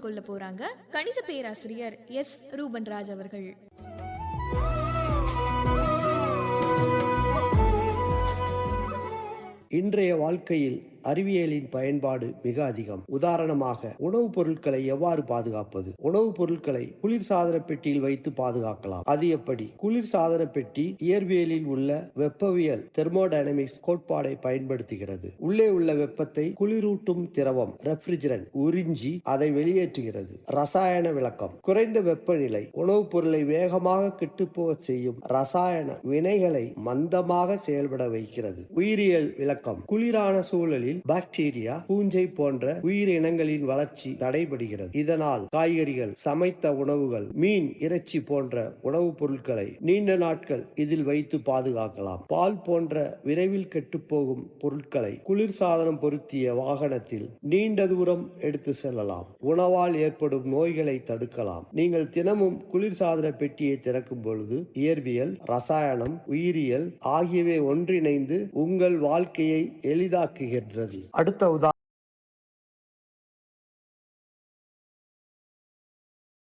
பகிர்ந்து கொள்ள போறாங்க கணித பேராசிரியர் எஸ் ரூபன்ராஜ் அவர்கள். இன்றைய வாழ்க்கையில் அறிவியலின் பயன்பாடு மிக அதிகம். உதாரணமாக, உணவுப் பொருட்களை எவ்வாறு பாதுகாப்பது? உணவுப் பொருட்களை குளிர்சாதன பெட்டியில் வைத்து பாதுகாக்கலாம். அது எப்படி? குளிர்சாதன பெட்டி இயற்பியலில் உள்ள வெப்பவியல் தெர்மோடைனமிக்ஸ் கோட்பாடை பயன்படுத்துகிறது. உள்ளே உள்ள வெப்பத்தை குளிரூட்டும் திரவம் ரெஃப்ரிஜரன்ட் உறிஞ்சி அதை வெளியேற்றுகிறது. ரசாயன விளக்கம்: குறைந்த வெப்பநிலை உணவுப் பொருளை வேகமாக கெட்டுப்போக செய்யும் ரசாயன வினைகளை மந்தமாக செயல்பட வைக்கிறது. உயிரியல் விளக்கம்: குளிரான சூழலில் பாக்டீரியா, பூஞ்சை போன்ற உயிரினங்களின் வளர்ச்சி தடைபடுகிறது. இதனால் காய்கறிகள், சமைத்த உணவுகள், மீன், இறைச்சி போன்ற உணவுப் பொருட்களை நீண்ட நாட்கள் இதில் வைத்து பாதுகாக்கலாம். பால் போன்ற விரைவில் கெட்டுப்போகும் பொருட்களை குளிர்சாதனம் பொருத்திய வாகனத்தில் நீண்ட தூரம் எடுத்து செல்லலாம். உணவால் ஏற்படும் நோய்களை தடுக்கலாம். நீங்கள் தினமும் குளிர்சாதன பெட்டியை திறக்கும் பொழுது இயற்பியல், ரசாயனம், உயிரியல் ஆகியவை ஒன்றிணைந்து உங்கள் வாழ்க்கையை எளிதாக்குகின்றது. அடுத்த